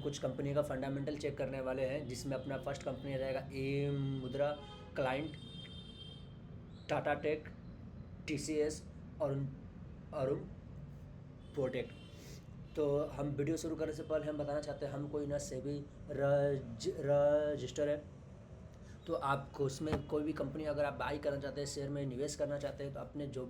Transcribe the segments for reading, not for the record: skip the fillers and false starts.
कुछ कंपनी का fundamental check करने वाले हैं, जिसमें अपना फर्स्ट कंपनी रहेगा ए मुद्रा, क्लाइंट, टाटा टेक, टीसीएस और अरुण प्रोटेक्ट। तो हम वीडियो शुरू करने से पहले हम बताना चाहते हैं, हम कोई ना सेबी रजिस्टर है। तो आपको उसमें कोई भी कंपनी अगर आप बाई करना चाहते हैं, शेयर में निवेश करना चाहते हैं, तो अपने जो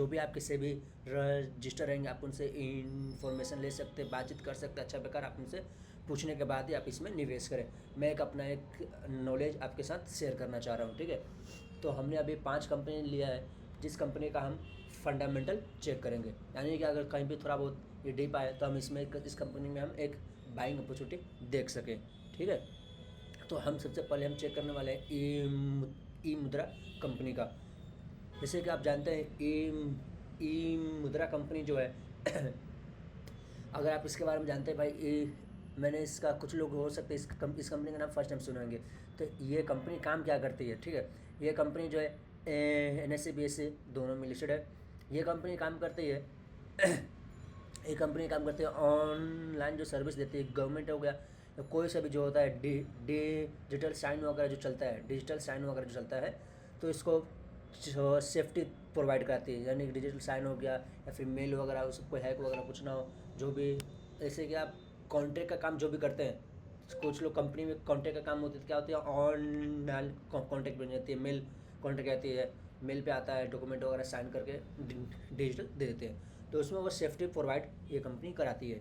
भी आपके सेबी रजिस्टर रहेंगे, आप उनसे इंफॉर्मेशन ले सकते हैं, बातचीत कर सकते हैं। अच्छा बेकार आप उनसे पूछने के बाद ही आप इसमें निवेश करें। मैं अपना एक नॉलेज आपके साथ शेयर करना चाह रहा हूँ, ठीक है। तो हमने अभी 5 कंपनी लिया है, जिस कंपनी का हम फंडामेंटल चेक करेंगे, यानी कि अगर कहीं भी थोड़ा बहुत ये डिप आए तो हम इस कंपनी में हम एक बाइंग अपॉर्चुनिटी देख सकें, ठीक है। तो हम सबसे पहले हम चेक करने वाले हैं ई मुद्रा कंपनी का। जैसे कि आप जानते हैं ई मुद्रा कंपनी जो है अगर आप इसके बारे में जानते हैं भाई, मैंने इसका, कुछ लोग हो सकते हैं इस कंपनी का नाम फर्स्ट टाइम सुने होंगे। तो ये कंपनी काम क्या करती है, ठीक है। ये कंपनी जो है NSE BSE दोनों में लिस्टेड है। ये कंपनी काम करती है ये कंपनी काम करती है ऑनलाइन जो सर्विस देती है, गवर्नमेंट हो गया, तो कोई सा भी जो होता है डिजिटल साइन वगैरह जो चलता है, तो इसको सेफ्टी प्रोवाइड कराती है। यानी कि डिजिटल साइन हो गया या फिर मेल वगैरह, उसको हैक वगैरह कुछ ना हो, जो भी जैसे कि आप कॉन्ट्रैक्ट का काम जो भी करते हैं, कुछ लोग कंपनी में कॉन्ट्रैक्ट का काम होती है, क्या होती है ऑनलाइन कॉन्ट्रैक्ट बन जाती है, मेल कॉन्ट्रैक्ट आती है, मेल पे आता है, डॉक्यूमेंट वगैरह साइन करके डिजिटल दे देते हैं। तो उसमें वो सेफ्टी प्रोवाइड ये कंपनी कराती है,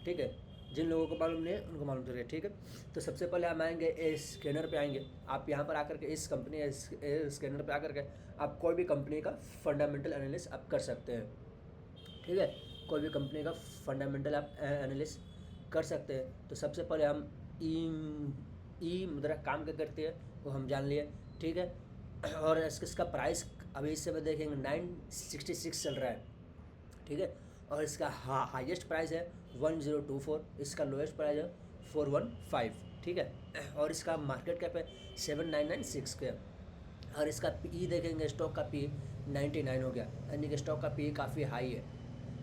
ठीक है। जिन लोगों को मालूम नहीं है उनको मालूम चलेगा, ठीक है। तो सबसे पहले हम आएंगे स्कैनर पे आएंगे। आप यहाँ पर आकर के इस कंपनी स्कैनर पे आकर के आप कोई भी कंपनी का फंडामेंटल एनालिसिस आप कर सकते हैं, ठीक है। कोई भी कंपनी का फंडामेंटल आप एनालिसिस कर सकते हैं। तो सबसे पहले हम ई मुद्रा काम क्या करती है वो हम जान लिए, ठीक है। और इसका प्राइस अभी इस समय देखेंगे 966 चल रहा है, ठीक है। और इसका हाईएस्ट प्राइस है 1024, इसका लोएस्ट प्राइस है 415, ठीक है। और इसका मार्केट कैप है 7996 के। और इसका पी देखेंगे, स्टॉक का पी 99 हो गया, यानी कि स्टॉक का पी काफ़ी हाई है,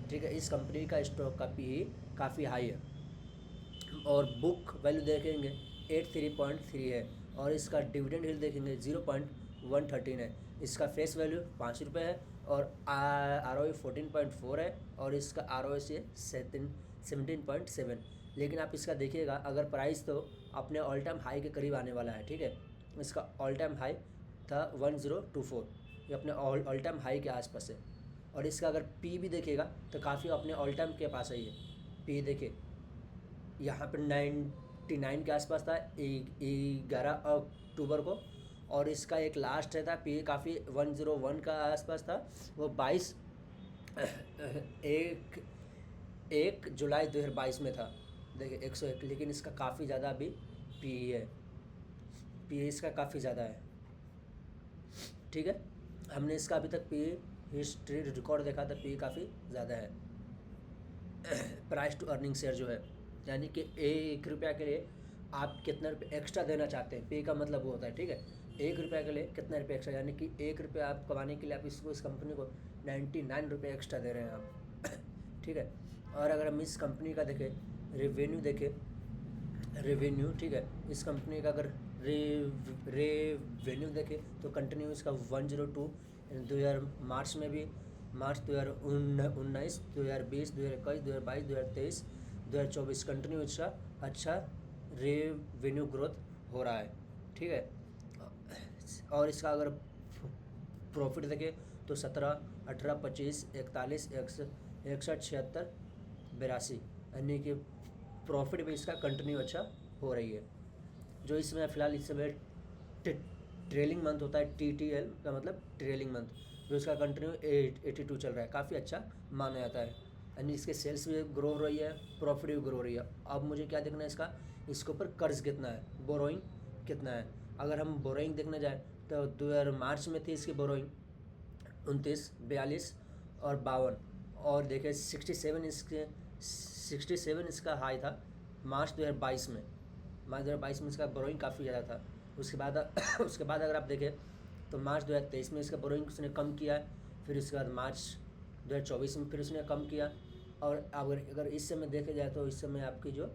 ठीक है। इस कंपनी का स्टॉक का पी काफ़ी हाई है। और बुक वैल्यू देखेंगे 83.3 है। और इसका डिविडेंड हिल देखेंगे 0.113 है। इसका फेस वैल्यू ₹5 है। और ROE 14.4 है। और इसका ROC 17.7। लेकिन आप इसका देखिएगा, अगर प्राइस तो अपने ऑल टाइम हाई के करीब आने वाला है, ठीक है। इसका ऑल टाइम हाई था 1024, ये अपने ऑल टाइम हाई के आसपास है। और इसका अगर पी भी देखिएगा तो काफ़ी अपने ऑल टाइम के पास है। ये पी देखिए, यहाँ पर 99 के आसपास था 11 अक्टूबर को। और इसका एक लास्ट है था पी काफ़ी 101 का आसपास था, वो 22 एक जुलाई 2022 में था, देखिए 101। लेकिन इसका काफ़ी ज़्यादा अभी पी है, पी इसका काफ़ी ज़्यादा है, ठीक है। हमने इसका अभी तक पी हिस्ट्री रिकॉर्ड देखा था, पी काफ़ी ज़्यादा है। प्राइस टू अर्निंग शेयर जो है, यानी कि ₹1 के लिए आप कितना रुपये एक्स्ट्रा देना चाहते हैं, पे का मतलब वो होता है, ठीक है। ₹1 के लिए कितना रुपये एक्स्ट्रा, यानी कि ₹1 आप कमाने के लिए आप इस कंपनी को 99 एक्स्ट्रा दे रहे हैं आप ठीक है। और अगर हम इस कंपनी का देखें, रेवेन्यू, ठीक है। इस कंपनी का अगर रेवेन्यू देखें तो कंटिन्यू इसका 102 मार्च में भी, मार्च 2019, 2020, 2021, 2022, 2023, 2024 कंटिन्यू इसका अच्छा रेवेन्यू ग्रोथ हो रहा है, ठीक है। और इसका अगर प्रॉफिट देखें तो 17, 18, 25, 41, 61, 76, 82, यानी कि प्रॉफिट भी इसका कंटिन्यू अच्छा हो रही है। जो इसमें फ़िलहाल इस समय ट्रेलिंग मंथ होता है, TTL का मतलब ट्रेलिंग मंथ, जो इसका कंटिन्यू 82 चल रहा है, काफ़ी अच्छा माना जाता है। यानी इसके सेल्स भी ग्रो हो रही है, प्रॉफिट भी ग्रो हो रही है। अब मुझे क्या देखना है, इसके ऊपर कर्ज कितना है, बोरोइंग कितना है। अगर हम बोरोइंग देखने जाए तो 2000 मार्च में थी इसकी बोरोइंग 29, 42 और 52। और देखें 67 इसका हाई था मार्च 2022 में। मार्च 2022 में इसका बोरोइंग काफ़ी ज़्यादा था। उसके बाद अगर आप देखें तो मार्च 2023 में इसका बोरोइंग उसने कम किया है। फिर उसके बाद मार्च 2024 में फिर उसने कम किया। और अगर इस समय देखे जाए तो इस समय आपकी जो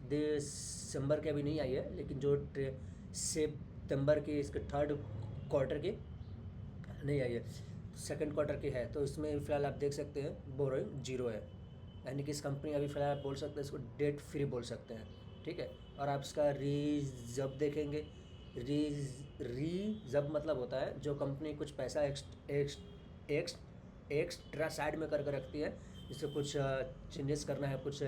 दिसंबर की अभी नहीं आई है, लेकिन जो सितंबर की इसके थर्ड क्वार्टर की नहीं आई है, सेकंड क्वार्टर की है, तो इसमें फ़िलहाल आप देख सकते हैं बोरोइंग जीरो है, यानी कि इस कंपनी अभी फ़िलहाल आप बोल सकते हैं इसको डेट फ्री बोल सकते हैं, ठीक है। और आप इसका रिजर्व देखेंगे, रिजर्व मतलब होता है जो कंपनी कुछ पैसा एक्स्ट्रा साइड में करके रखती है, जिससे कुछ चेंजेस करना है, कुछ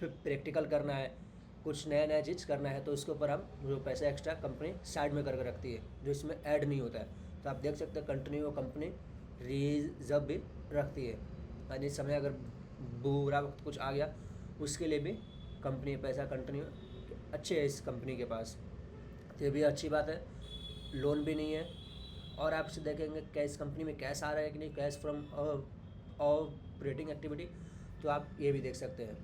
प्रैक्टिकल करना है, कुछ नया नया चीज़ करना है, तो उसके ऊपर हम जो पैसा एक्स्ट्रा कंपनी साइड में करके रखती है, जो इसमें ऐड नहीं होता है। तो आप देख सकते हैं कंटिन्यू कंपनी रिजर्व भी रखती है, यानी समय अगर बुरा वक्त कुछ आ गया उसके लिए भी कंपनी पैसा कंटिन्यू अच्छे है इस कंपनी के पास, तो ये भी अच्छी बात है। लोन भी नहीं है। और आप देखेंगे कैश कंपनी में कैश आ रहा है कि नहीं, कैश फ्रॉम ऑपरेटिंग एक्टिविटी, तो आप ये भी देख सकते हैं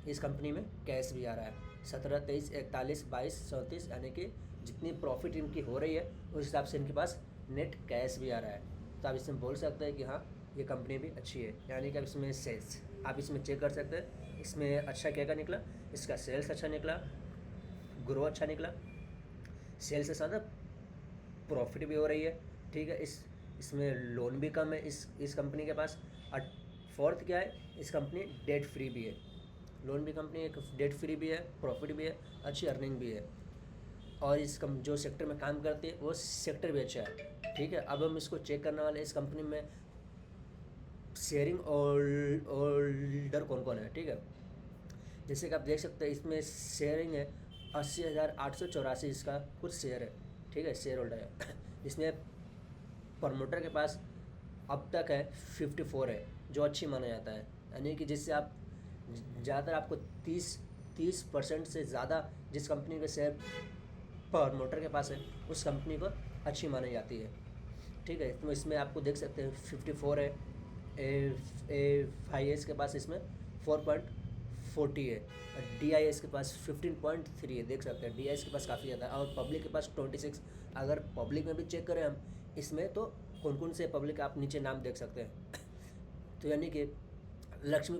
इस कंपनी में कैश भी आ रहा है 17, 23, 41, 22, 34, यानी कि जितनी प्रॉफिट इनकी हो रही है उस हिसाब से इनके पास नेट कैश भी आ रहा है। तो आप इसमें बोल सकते हैं कि हाँ ये कंपनी भी अच्छी है, यानी कि आप इसमें सेल्स आप इसमें चेक कर सकते हैं इसमें अच्छा क्या क्या निकला, इसका सेल्स अच्छा निकला, ग्रो अच्छा निकला, सेल्स से ज़्यादा प्रॉफिट भी हो रही है, ठीक है। इसमें लोन भी कम है इस कंपनी के पास। और फोर्थ क्या है, इस कंपनी डेट फ्री भी है, लोन भी कंपनी एक डेट फ्री भी है, प्रॉफिट भी है, अच्छी अर्निंग भी है, और इस जो सेक्टर में काम करती है वो सेक्टर भी अच्छा है, ठीक है। अब हम इसको चेक करने वाले इस कंपनी में शेयरिंग होल्डर कौन कौन है, ठीक है। जैसे कि आप देख सकते हैं इसमें शेयरिंग है 80,884 इसका कुछ शेयर है, ठीक है, शेयर होल्डर है। इसमें प्रमोटर के पास अब तक है 54 है, जो अच्छी माना जाता है, यानी कि जिससे आप ज़्यादातर आपको 30% से ज़्यादा जिस कंपनी के शेयर प्रमोटर के पास है उस कंपनी को अच्छी मानी जाती है, ठीक है। तो इसमें आपको देख सकते हैं 54 है, FIS के पास इसमें 4.40 है, DIS के पास 15.3 है, देख सकते हैं DIS के पास काफ़ी ज़्यादा है, और पब्लिक के पास 26। अगर पब्लिक में भी चेक करें हम इसमें तो कौन कौन से पब्लिक आप नीचे नाम देख सकते हैं। तो यानी कि लक्ष्मी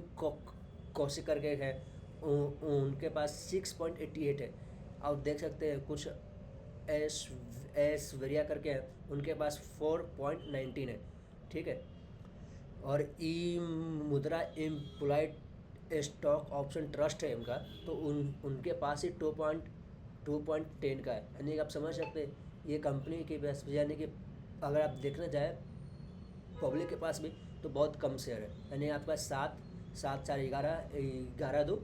कौशिक करके है, उनके पास 6.88 है। आप देख सकते हैं कुछ ऐश्वर्या करके है, उनके पास 4.19 है, ठीक है। और ई मुद्रा एम्प्लॉयड स्टॉक ऑप्शन ट्रस्ट है उनका, तो उनके पास ही 2.10 का है, यानी कि आप समझ सकते हैं ये कंपनी के पास, यानी कि अगर आप देखना चाहें पब्लिक के पास भी तो बहुत कम शेयर है, यानी आपका 11 दो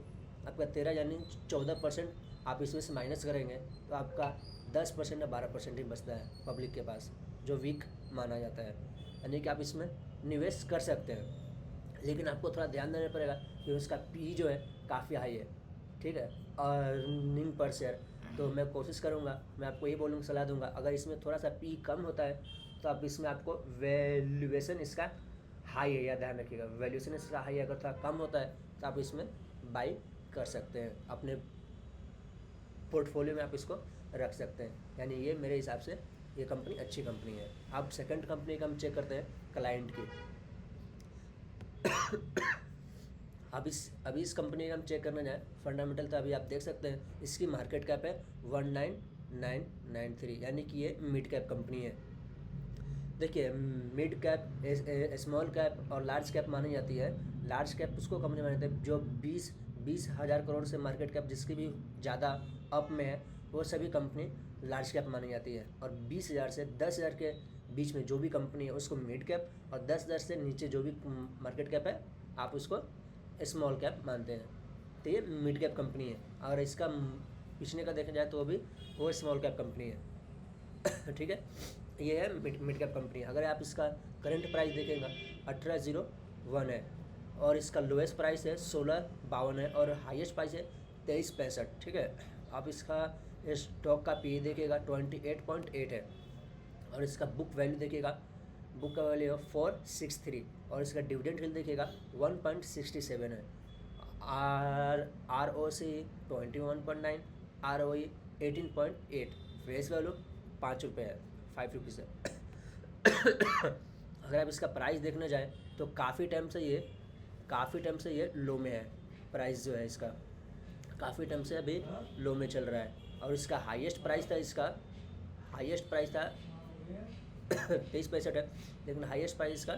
आपका 13, यानी 14% आप इसमें से माइनस करेंगे तो आपका 10% या 12% ही बचता है पब्लिक के पास, जो वीक माना जाता है, यानी कि आप इसमें निवेश कर सकते हैं, लेकिन आपको थोड़ा ध्यान देना पड़ेगा कि उसका पी जो है काफ़ी हाई है, ठीक है, अर्निंग पर शेयर। तो मैं कोशिश करूँगा, मैं आपको ये बोलूँगा, सलाह दूंगा, अगर इसमें थोड़ा सा पी कम होता है तो आप इसमें आपको वैल्यूएशन इसका हाई है, या ध्यान रखिएगा वैल्यूएशन इसका हाई है, अगर थोड़ा कम होता है तो आप इसमें बाई कर सकते हैं, अपने पोर्टफोलियो में आप इसको रख सकते हैं, यानी ये मेरे हिसाब से ये कंपनी अच्छी कंपनी है। अब सेकंड कंपनी का हम चेक करते हैं क्लाइंट की। अभी इस कंपनी का हम चेक करने जाए फंडामेंटल, तो अभी आप देख सकते हैं इसकी मार्केट कैप है 19,993, यानी कि ये मिड कैप कंपनी है। देखिए मिड कैप, स्मॉल कैप और लार्ज कैप मानी जाती है। लार्ज कैप उसको कंपनी मानी जाती है जो 20 हज़ार करोड़ से मार्केट कैप जिसकी भी ज़्यादा अप में है वो सभी कंपनी लार्ज कैप मानी जाती है, और 20,000 से 10,000 के बीच में जो भी कंपनी है उसको मिड कैप, और 10,000 से नीचे जो भी मार्केट कैप है आप उसको स्मॉल कैप मानते हैं, तो ये मिड कैप कंपनी है। और इसका पिछले का देखा जाए तो वो स्मॉल कैप कंपनी है। ठीक है, ये है मिड कैप कंपनी। अगर आप इसका करंट प्राइस देखेंगे 1801 है, और इसका लोएस्ट प्राइस है 1652 है, और हाईएस्ट प्राइस है 2365। ठीक है, आप इसका स्टॉक का पी देखिएगा 28.8 है, और इसका बुक वैल्यू देखिएगा, बुक का वैल्यू है 463, और इसका डिविडेंड हिल देखिएगा 1.67 है। ROC 21.9, ROE 18.8, फेस वैल्यू 5 रुपये है, 5 रुपीज़ है। अगर आप इसका प्राइस देखने जाए तो काफ़ी टाइम से ये लो में है, प्राइस जो है इसका काफ़ी टाइम से अभी लो में चल रहा है। और इसका हाईएस्ट प्राइस था 23 पैंसठ है, लेकिन हाईएस्ट प्राइस इसका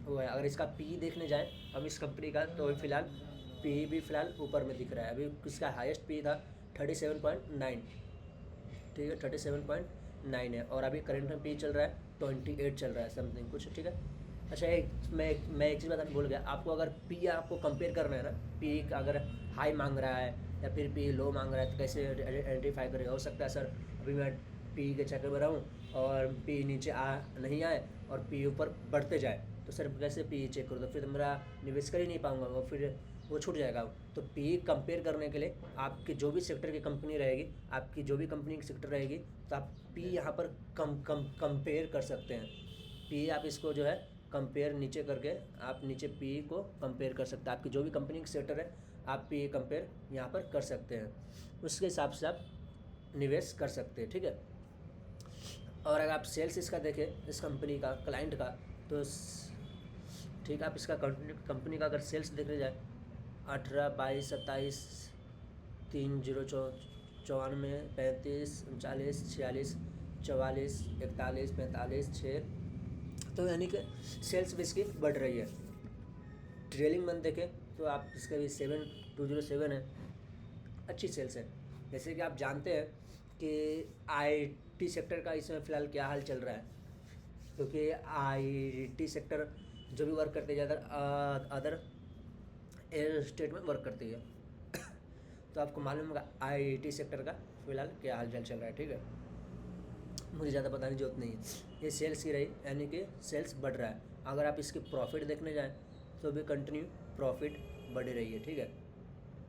वो है। अगर इसका पी देखने जाए हम इस कंपनी का, तो फ़िलहाल पी भी फ़िलहाल ऊपर में दिख रहा है। अभी इसका हाईएस्ट पी था 37.9, ठीक है, 37.9 है, और अभी करंट में पी चल रहा है 28 चल रहा है समथिंग कुछ, ठीक है। अच्छा, मैं एक चीज़ बताना भूल गया आपको। अगर पी आपको कंपेयर करना है ना, पी अगर हाई मांग रहा है या फिर पी लो मांग रहा है, तो कैसे आइडेंटिफाई करेगा? हो सकता है सर अभी मैं पी के चक्कर में रहूँ और पी नीचे नहीं आए और पी ऊपर बढ़ते जाए, तो सर कैसे पी चेक करूँ? तो फिर मेरा निवेश कर ही नहीं पाऊँगा, और फिर वो छूट जाएगा। तो पी कंपेयर करने के लिए आपकी जो भी सेक्टर की कंपनी रहेगी, आपकी जो भी कंपनी की सेक्टर रहेगी, तो आप पी यहाँ पर कंपेयर कर सकते हैं। पी आप इसको जो है कंपेयर नीचे करके आप नीचे पी को कंपेयर कर सकते हैं। आपकी जो भी कंपनी की सेक्टर है, आप पी कंपेयर यहाँ पर कर सकते हैं, उसके हिसाब से आप निवेश कर सकते हैं, ठीक है। और अगर आप सेल्स इसका देखें, इस कंपनी का, क्लाइंट का, तो ठीक है, आप इसका कंपनी का अगर सेल्स देखने जाए 18, 22, 27, 3, 0, 94, 35, 39, 46, 44, 41, 45, 6, तो यानी कि सेल्स भी इसकी बढ़ रही है। ट्रेलिंग मंथ देखें तो आप इसका भी 7207 है, अच्छी सेल्स है। जैसे कि आप जानते हैं कि आईटी सेक्टर का इसमें फ़िलहाल क्या हाल चल रहा है, क्योंकि आईटी सेक्टर जो भी वर्क करते हैं ज़्यादातर अदर एयर स्टेट में वर्क करती है। तो आपको मालूम होगा आईटी सेक्टर का फ़िलहाल क्या हाल चल रहा है, ठीक है। मुझे ज़्यादा बताने की जरूरत नहीं है। ये सेल्स की रही, यानी कि सेल्स बढ़ रहा है। अगर आप इसकी प्रॉफिट देखने जाएँ तो भी कंटिन्यू प्रॉफिट बढ़ रही है, ठीक है।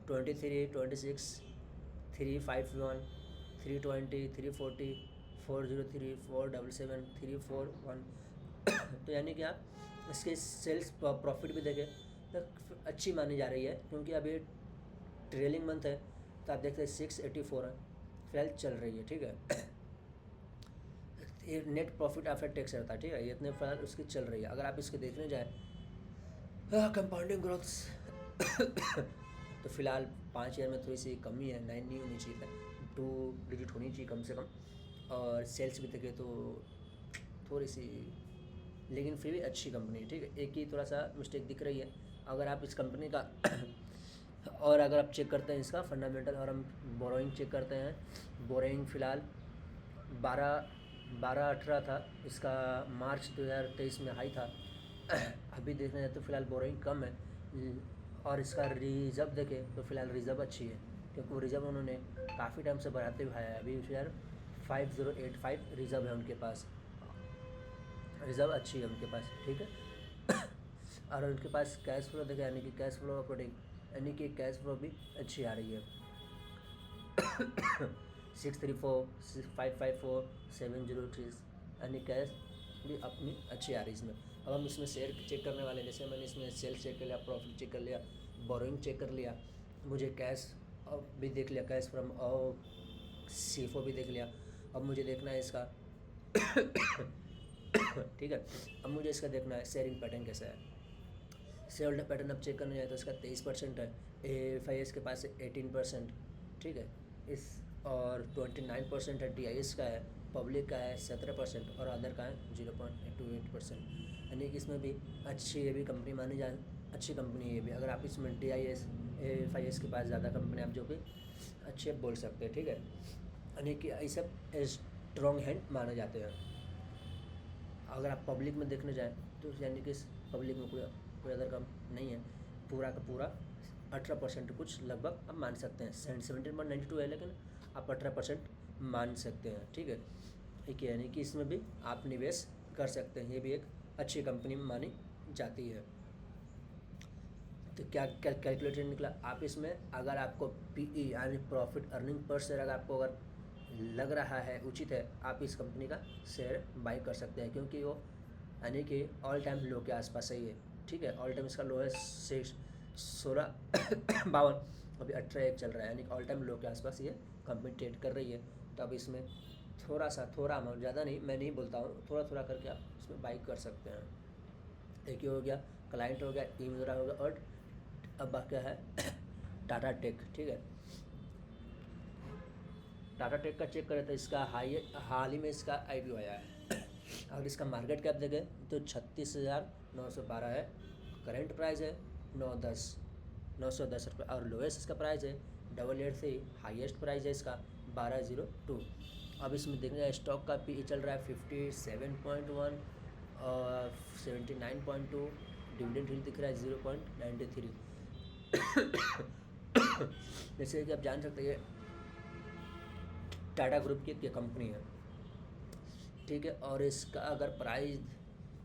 23, 26, 351, 320, 340, 403, 477, 341 तो यानी कि आप इसके सेल्स प्रॉफिट भी देखें तो अच्छी मानी जा रही है, क्योंकि अभी ट्रेलिंग मंथ है, तो आप देखते हैं 684 है फिलहाल चल रही है, ठीक है। ये नेट प्रॉफिट आफ्टर टैक्स रहता है, ठीक है, ये इतने फिलहाल उसकी चल रही है। अगर आप इसके देखने जाए कंपाउंडिंग ग्रोथ तो फिलहाल 5 ईयर में थोड़ी सी कमी है, 9 नहीं होनी चाहिए था, 2 डिजिट होनी चाहिए कम से कम। और सेल्स भी देखें तो थोड़ी सी, लेकिन फिर भी अच्छी कंपनी है, ठीक है। एक ही थोड़ा सा मिस्टेक दिख रही है। अगर आप इस कंपनी का और अगर आप चेक करते हैं इसका फंडामेंटल, और हम बोरोइंग चेक करते हैं, बोरोइंग फ़िलहाल 1218 था इसका, मार्च 2023 में हाई था। अभी देखने जाए तो फ़िलहाल बोरोइंग कम है। और इसका रिज़र्व देखें तो फ़िलहाल रिज़र्व अच्छी है, क्योंकि वो रिज़र्व उन्होंने काफ़ी टाइम से बढ़ाते हुए आया है। अभी फिलहाल 5085 रिज़र्व है उनके पास, रिज़र्व अच्छी है उनके पास, ठीक है। और उनके पास कैश फ्लो देखें, यानी कि कैश फ्लो ऑपरेटिंग, यानी कि कैश फ्लो भी अच्छी आ रही है। 634, 554, 703, यानी कैश भी अपनी अच्छी आ रही है इसमें। अब हम इसमें शेयर चेक करने वाले हैं। जैसे मैंने इसमें सेल्स चेक कर लिया, प्रॉफिट चेक कर लिया, बोरोइंग चेक कर लिया, मुझे कैश भी देख लिया, कैश फ्रॉम और सीफो भी देख लिया। अब मुझे देखना है इसका ठीक है, अब मुझे इसका देखना है शेयरिंग पैटर्न कैसा है। शेयर होल्डर पैटर्न अब चेक करने जाए तो इसका 23% है, AFIS के पास 18%, ठीक है, इस और 29% है DIS का है, पब्लिक का है 17% और अदर का है 0.28%। यानी कि इसमें भी अच्छी ये भी कंपनी मानी जाए, अच्छी कंपनी है ये भी। अगर आप इसमें DIS AFIS के पास ज़्यादा कंपनी आप जो कि अच्छे बोल सकते हैं, ठीक है। यानी कि ये सब स्ट्रॉन्ग हैंड माने जाते हैं। अगर आप पब्लिक में देखने जाएँ तो यानी कि पब्लिक में कोई अदर कम नहीं है, पूरा का पूरा 18% कुछ लगभग आप मान सकते हैं। 17.92 है, लेकिन आप 18% मान सकते हैं, ठीक है। ठीक है, यानी कि इसमें भी आप निवेश कर सकते हैं, ये भी एक अच्छी कंपनी मानी जाती है। तो क्या कैलकुलेटर निकला आप इसमें, अगर आपको PE यानी प्रॉफिट अर्निंग पर शेयर अगर आपको अगर लग रहा है उचित है, आप इस कंपनी का शेयर बाई कर सकते हैं, क्योंकि वो यानी कि ऑल टाइम लो के आसपास सही है, ठीक है। ऑल टाइम इसका लो है 1652, अभी 18 चल रहा है, यानी कि ऑल टाइम लो के आसपास ये कंपनी ट्रेड कर रही है। तो अब इसमें थोड़ा अमाउंट, ज़्यादा नहीं, मैं नहीं बोलता हूँ, थोड़ा थोड़ा करके आप इसमें बाई कर सकते हैं। एक ही हो गया, क्लाइंट हो गया, ई मित्रा हो गया, और अब क्या है टाटा टेक। ठीक है, टाटा टेक का चेक करें तो इसका हाल ही में इसका आईपीओ आया है। अगर इसका मार्केट कैप देखें तो 36,912 है, करेंट प्राइस है 910 रुपये, और लोएस्ट इसका प्राइस है 883, हाईएस्ट प्राइस है इसका 1202। अब इसमें देखने जाए स्टॉक का पी चल रहा है 57.1 और 79.2, डिविडेंड हिल दिख रहा है 0.93। जैसे कि आप जान सकते हैं टाटा ग्रुप की एक कंपनी है, ठीक है, और इसका अगर प्राइस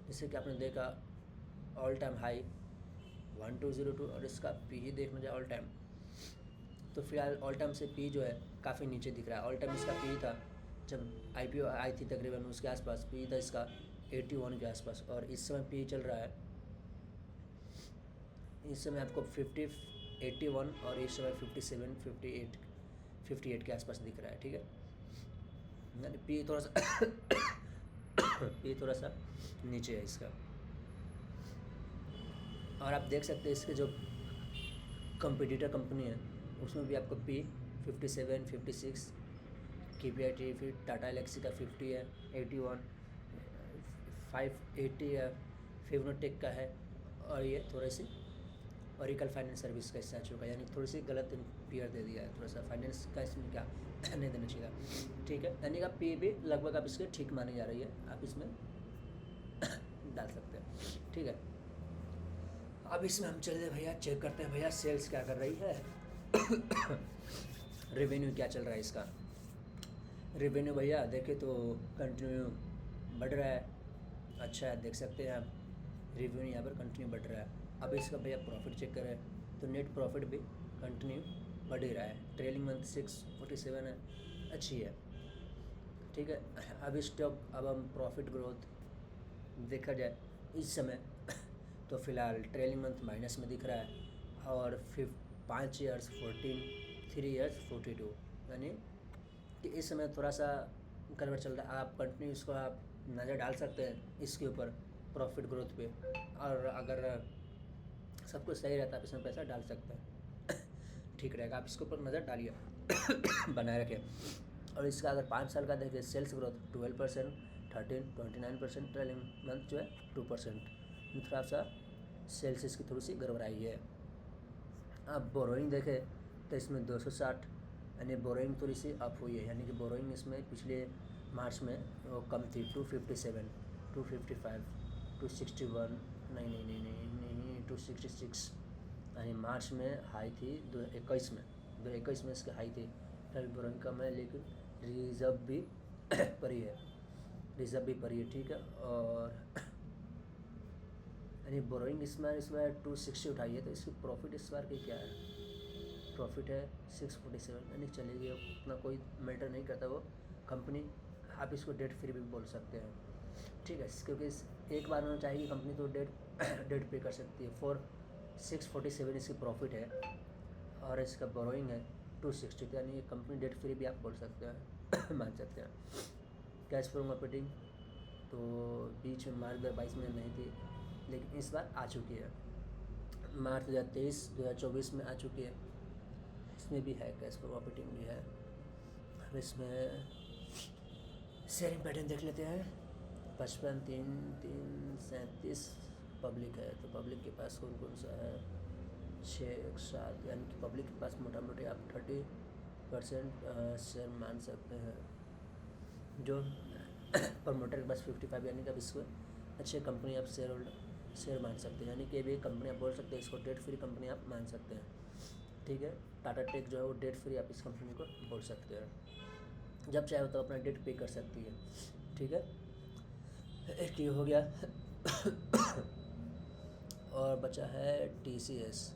जैसे कि आपने देखा ऑल टाइम हाई 1202, और इसका पी ही देखना जाए ऑल टाइम, तो फिलहाल ऑल टाइम से पी जो है काफ़ी नीचे दिख रहा है। ऑल टाइम इसका पी था जब आईपीओ आई थी तकरीबन उसके आसपास, पी था इसका 81 के आसपास, और इस समय पी चल रहा है, इस समय आपको 81 और इस समय 57 58 के आसपास दिख रहा है। ठीक है, यानी पी थोड़ा सा पी थोड़ा सा नीचे है इसका, और आप देख सकते हैं इसके जो कंपटीटर कंपनी है उसमें भी आपको पी 57 56, KPIT, फिर टाटा एलेक्सी का 50 है, 81, 580 है, फिवनोटेक का है, और ये थोड़ी सी ऑरिकल फाइनेंस सर्विस का इससे अच्छा होगा, यानी थोड़ी सी गलत पीयर दे दिया है, थोड़ा सा फाइनेंस का इसमें क्या नहीं देना चाहिए। ठीक है, यानी कि पी भी लगभग आप इसके ठीक मानी जा रही है, आप इसमें डाल सकते हैं। ठीक है, अब इसमें हम चलते भैया चेक करते हैं भैया सेल्स क्या कर रही है रेवेन्यू क्या चल रहा है इसका। रेवेन्यू भैया देखें तो कंटिन्यू बढ़ रहा है, अच्छा है, देख सकते हैं आप रेवेन्यू यहाँ पर कंटिन्यू बढ़ रहा है। अब इसका भैया प्रॉफिट चेक करें तो नेट प्रॉफिट भी कंटिन्यू बढ़ ही रहा है, ट्रेलिंग मंथ 647 है, अच्छी है। ठीक है, अब अब हम प्रॉफिट ग्रोथ देखा जाए इस समय तो फिलहाल ट्रेलिंग मंथ माइनस में दिख रहा है, और 5 ईयर्स 14, 3 ईयर्स 42, यानी कि इस समय थोड़ा सा गड़बड़ चल रहा है। आप कंटिन्यू इसको आप नज़र डाल सकते हैं इसके ऊपर प्रॉफिट ग्रोथ पे, और अगर सब कुछ सही रहता है आप इसमें पैसा डाल सकते हैं ठीक रहेगा, आप इसके ऊपर नज़र डालिए बनाए रखें। और इसका अगर 5 साल का देखिए सेल्स ग्रोथ 12%, 13, 29%, ट्रेलिंग मंथ जो है 2%, थोड़ा सा सेल्स इसकी थोड़ी सी गड़बड़ाई है। अब बोरोइंग देखें तो इसमें 260, यानी बोरोइंग थोड़ी सी अप हुई है, यानी कि बोरोइंग इसमें पिछले मार्च में वो कम थी 257, 255, 261, नहीं 266, यानी मार्च में हाई थी 2021 में इसकी हाई थी, तभी बोरोइंग कम है, लेकिन रिजर्व भी पड़ी है, ठीक है। और यानी बोरोइंग इस बार 260 उठाई है, तो इसकी प्रॉफिट इस बार की क्या है, प्रॉफिट है 647, यानी चलेगी, उतना कोई मैटर नहीं करता वो कंपनी, आप इसको डेट फ्री भी बोल सकते हैं। ठीक है, क्योंकि एक बार होना चाहिए कंपनी तो डेट पे कर सकती है। 647 इसकी प्रॉफिट है, और इसका बोरोइंग है 260, यानी ये कंपनी डेट फ्री भी आप बोल सकते हैं मान सकते हैं। कैश फ्लो ऑपरेटिंग तो बीच में मार्च 2022 में नहीं थी, लेकिन इस बार आ चुकी है, मार्च 2023-2024 में आ चुकी है, इसमें भी है, कैश फ्लो ऑपरेटिंग भी है। अब इसमें शेयरिंग पैटर्न देख लेते हैं, 55, 3, 3, 37 पब्लिक है, तो पब्लिक के पास कौन कौन सा है, 6, 7, यानी कि पब्लिक के पास मोटा मोटी आप 30% शेयर मान सकते हैं, जो प्रमोटर के पास 55, यानी कि अब इसको अच्छे कंपनी आप शेयर मान सकते हैं, यानी कि भी कंपनी आप बोल सकते हैं इसको डेट फ्री कंपनी आप मान सकते हैं। ठीक है, टाटा टेक जो है वो डेट फ्री आप इस कंपनी को बोल सकते हैं, जब चाहे तो अपना डेट पे कर सकती है। ठीक है, एक ये हो गया और बचा है TCS,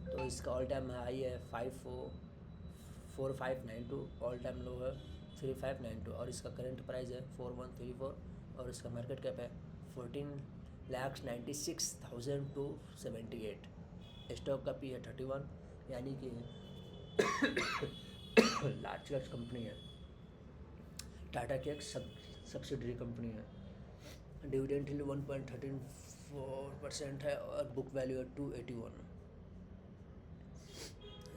तो इसका ऑल टाइम हाई है 4592, ऑल टाइम लो है 3592, और इसका करंट प्राइस है 4134, और इसका मार्केट कैप है 14,96,278, स्टॉक का पी है 31, यानी कि लार्ज कैप कंपनी है, टाटा की एक सब्सिडरी कंपनी है। डिविडेंड हिल 1.13 4% है और बुक वैल्यू है 281।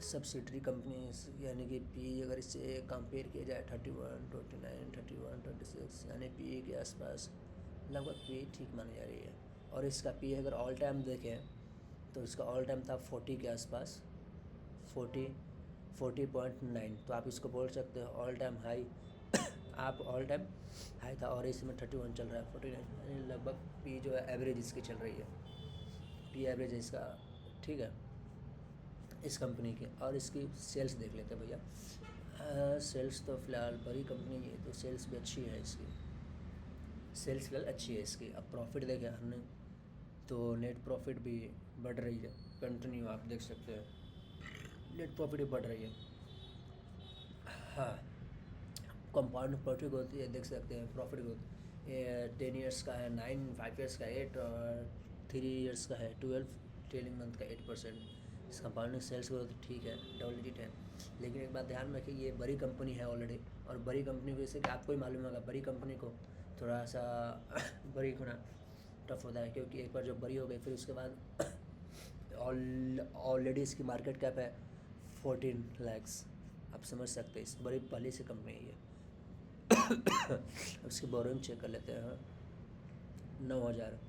सब्सिडरी कंपनीज यानी कि पी अगर इससे कंपेयर किया जाए 31, 29, 31, 26 यानी पी के आसपास लगभग पी ठीक मानी जा रही है। और इसका पी अगर ऑल टाइम देखें तो इसका ऑल टाइम था 40 के आसपास, 40.9। तो आप इसको बोल सकते हो ऑल टाइम हाई आप ऑल टाइम हाई था और इसमें 31 चल रहा है, 49 यानी लगभग पी जो है एवरेज इसकी चल रही है, पी एवरेज है इसका, ठीक है, इस कंपनी की। और इसकी सेल्स देख लेते हैं भैया। सेल्स तो फ़िलहाल बड़ी कंपनी है तो सेल्स भी अच्छी है इसकी, सेल्स फ़िलहाल अच्छी है इसकी। अब प्रॉफिट देखें हमने तो नेट प्रॉफिट भी बढ़ रही है कंटिन्यू, आप देख सकते हैं नेट प्रॉफिट भी बढ़ रही है। हाँ, कंपाउंड प्रॉफिट होती है, देख सकते हैं प्रॉफिट ग्रोथ। ये 10 ईयर्स का है 9, 5 ईयर्स का 8 और 3 ईयर्स का है 12, ट्रेलिंग मंथ का 8%। इस कंपाउंडिंग सेल्स ग्रोथ ठीक है, डबल डिजिट है। लेकिन एक बात ध्यान में रखिए, ये बड़ी कंपनी है ऑलरेडी, और बड़ी कंपनी को जैसे कि आपको ही मालूम होगा बड़ी कंपनी को थोड़ा सा बड़ी होना टफ होता है, क्योंकि एक बार जब बड़ी हो गई फिर उसके बाद ऑलरेडी इसकी मार्केट कैप है 14 लैक्स, आप समझ सकते हैं इस बड़ी पहली से कंपनी है ये। अब इसकी बोरोइंग चेक कर लेते हैं। 9,000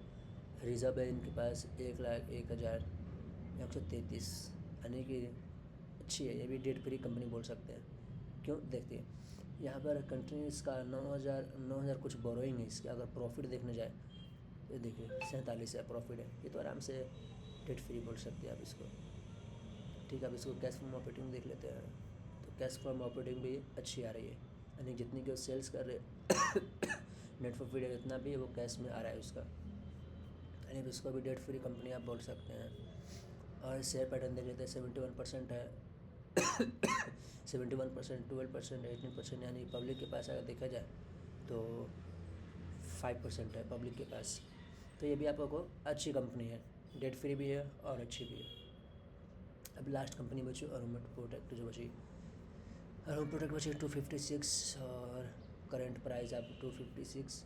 रिजर्व है इनके पास, 1,01,133 यानी कि अच्छी है, ये भी डेट फ्री कंपनी बोल सकते हैं। क्यों देखते हैं यहाँ पर कंट्रीज का 9,000 कुछ बोरोइंग है इसकी। अगर प्रॉफिट देखने जाए तो देखिए 47 है प्रॉफिट है, ये तो आराम से डेट फ्री बोल सकते हैं आप इसको, ठीक है। अब इसको कैश फ्रॉम ऑपरेटिंग देख लेते हैं, तो कैश फ्रॉम ऑपरेटिंग भी अच्छी आ रही है, यानी जितनी कि सेल्स कर रहे नेट प्रॉफिट है जितना भी वो कैश में आ रहा है उसका, यानी उसको भी डेट फ्री कंपनी आप बोल सकते हैं। और शेयर पैटर्न देख लेते हैं, 71% है 71%, 12%, 18%, यानी पब्लिक के पास अगर देखा जाए तो 5% है पब्लिक के पास। तो ये भी आपको अच्छी कंपनी है, डेट फ्री भी है और अच्छी भी है। अब लास्ट कंपनी बची अरुण प्रोटेक्ट जो बची, अरुण प्रोटेक्ट बची 256 और करंट प्राइस आप 256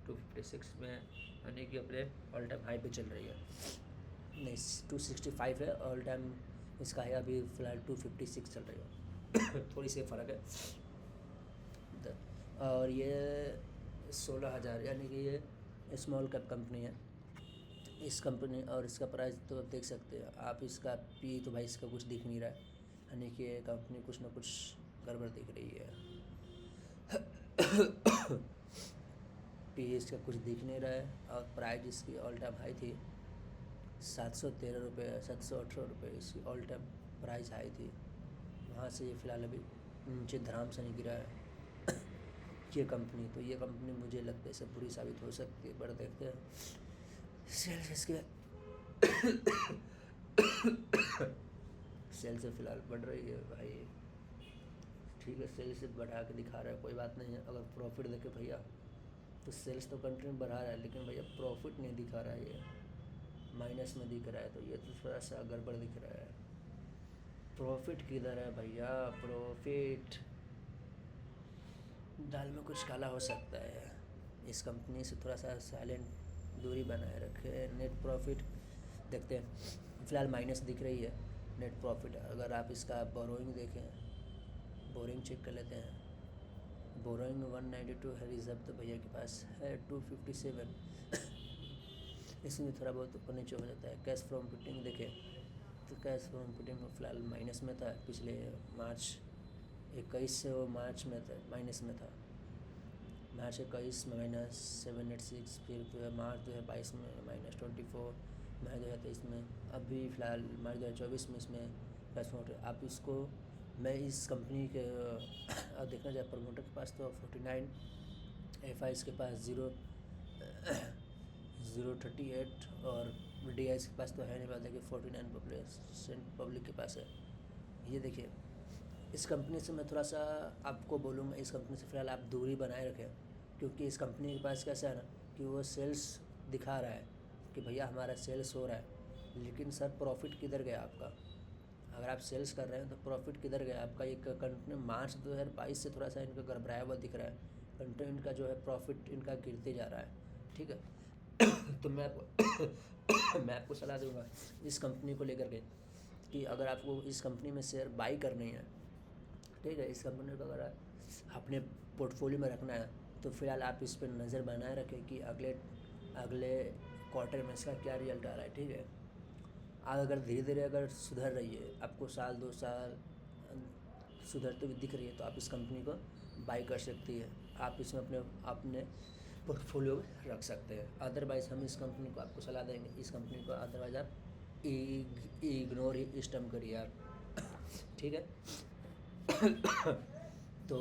256 में यानी कि अपने ऑल टाइम हाई पे चल रही है, नहीं 265 है ऑल टाइम इसका है, अभी फ़िलहाल 256 चल रही है थोड़ी सी फ़र्क है। और ये 16,000 यानी कि ये स्मॉल कैप कंपनी है इस कंपनी, और इसका प्राइस तो आप देख सकते हैं आप, इसका पी तो भाई इसका कुछ दिख नहीं रहा है, यानी कि ये कंपनी कुछ ना कुछ गड़बड़ दिख रही है पी इसका कुछ दिख नहीं रहा है। और प्राइस इसकी ऑल टाइम हाई थी 713 रुपये, 718 रुपये इसकी ऑल टाइम प्राइस हाई थी, वहाँ से ये फ़िलहाल अभी नीचे धराम से नहीं गिरा है ये कंपनी। तो ये कंपनी मुझे लगता है सब बुरी साबित हो सकती है, पर देखते हैं। सेल्स इसके सेल्स फ़िलहाल बढ़ रही है भाई, ठीक है, सेल्स बढ़ा के दिखा रहा है, कोई बात नहीं है। अगर प्रॉफिट देखे भैया तो सेल्स तो कंटिन्यू बढ़ा रहा है, लेकिन भैया प्रॉफिट नहीं दिखा रहा है, ये माइनस में दिख रहा है, तो ये तो थोड़ा सा गड़बड़ दिख रहा है। प्रॉफिट किधर है भैया, प्रॉफिट दाल में कुछ काला हो सकता है, इस कंपनी से थोड़ा सा साइलेंट दूरी बनाए रखे। नेट प्रॉफिट देखते हैं, फ़िलहाल माइनस दिख रही है नेट प्रॉफिट। अगर आप इसका बोरोइंग देखें, बोरोइंग चेक कर लेते हैं, बोरोइंग 192 है, रिजर्व तो भैया के पास है 257 इसमें थोड़ा बहुत ऊपर नीचे हो जाता है। कैश फ्रॉम फिटिंग देखें तो कैश फ्रॉम फिटिंग में फ़िलहाल माइनस में था, पिछले मार्च 21 से वो मार्च में था, माइनस में था, मार्च 21 में -786, फिर जो है मार्च 2022 में -24, मई 2023 में, अभी फ़िलहाल मार्च 2024 में इसमें कैश फ्रॉम। आप इसको मैं इस कंपनी के अब देखना जाए प्रमोटर के पास तो 49, FIs के पास 0.38 और DIs के पास तो है नहीं, बात है कि 49% पब्लिक के पास है। ये देखिए इस कंपनी से मैं थोड़ा सा आपको बोलूँगा, इस कंपनी से फ़िलहाल आप दूरी बनाए रखें, क्योंकि इस कंपनी के पास कैसा है ना कि वो सेल्स दिखा रहा है कि भैया हमारा सेल्स हो रहा है, लेकिन सर प्रॉफिट किधर गया आपका। अगर आप सेल्स कर रहे हैं तो प्रॉफिट किधर गया आपका। एक कंटिन्यू मार्च 2022 से थोड़ा सा इनका गड़बड़ाया हुआ दिख रहा है, कंटिन्यू इनका जो है प्रॉफिट इनका गिरते जा रहा है, ठीक है। तो मैं आपको सलाह दूंगा इस कंपनी को लेकर के कि अगर आपको इस कंपनी में शेयर बाई करनी है, ठीक है, इस कंपनी को अगर अपने पोर्टफोलियो में रखना है तो फिलहाल आप इस पर नज़र बनाए रखें कि अगले अगले क्वार्टर में इसका क्या रिजल्ट आ रहा है। ठीक है, आप अगर धीरे धीरे अगर सुधर रही है, आपको साल 2 साल सुधरते हुए दिख रही है, तो आप इस कंपनी को बाई कर सकती है। आप इसमें अपने अपने पोर्टफोलियो में रख सकते हैं। अदरवाइज़ हम इस कंपनी को आपको सलाह देंगे, इस कंपनी को अदरवाइज़ आप इग्नोर ही इस टाइम करिए आप। ठीक है। तो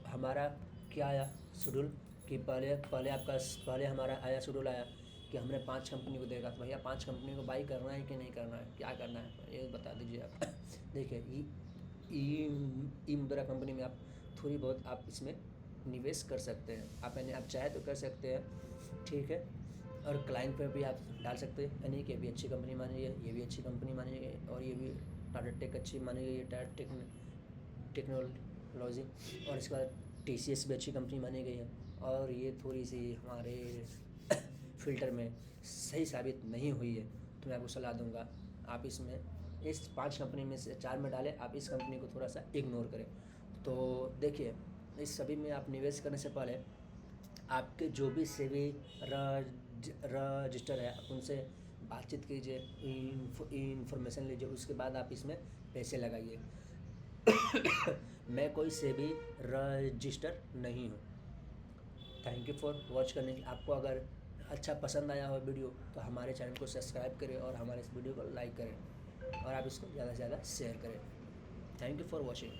हमारा क्या आया शेड्यूल कि पहले हमारा आया शेड्यूल आया कि हमने 5 कंपनी को देखा। तो भैया 5 कंपनी को बाई करना है कि नहीं करना है, क्या करना है, ये बता दीजिए आप। देखिए ई मुद्रा कंपनी में आप थोड़ी बहुत आप इसमें निवेश कर सकते हैं, आप यानी आप चाहे तो कर सकते हैं। ठीक है, और क्लाइंट पर भी आप डाल सकते हैं, यानी कि ये भी अच्छी कंपनी मानी गई है, ये भी अच्छी कंपनी मानी गई है, और ये भी टाटा टेक अच्छी मानी गई है, टाटा टेक्नोलॉजी, और इसके बाद TCS भी अच्छी कंपनी मानी गई है। और ये थोड़ी सी हमारे फ़िल्टर में सही साबित नहीं हुई है, तो मैं आपको सलाह दूंगा आप इसमें इस 5 कंपनी में से 4 में डालें, आप इस कंपनी को थोड़ा सा इग्नोर करें। तो देखिए, इस सभी में आप निवेश करने से पहले आपके जो भी सेबी रजिस्टर है, आप उनसे बातचीत कीजिए, इंफॉर्मेशन लीजिए, उसके बाद आप इसमें पैसे लगाइए। मैं कोई सेबी रजिस्टर नहीं हूँ। थैंक यू फॉर वॉच करने के लिए। आपको अगर अच्छा पसंद आया हो वीडियो तो हमारे चैनल को सब्सक्राइब करें और हमारे इस वीडियो को लाइक करें, और आप इसको ज़्यादा से ज़्यादा शेयर करें। Thank you for watching.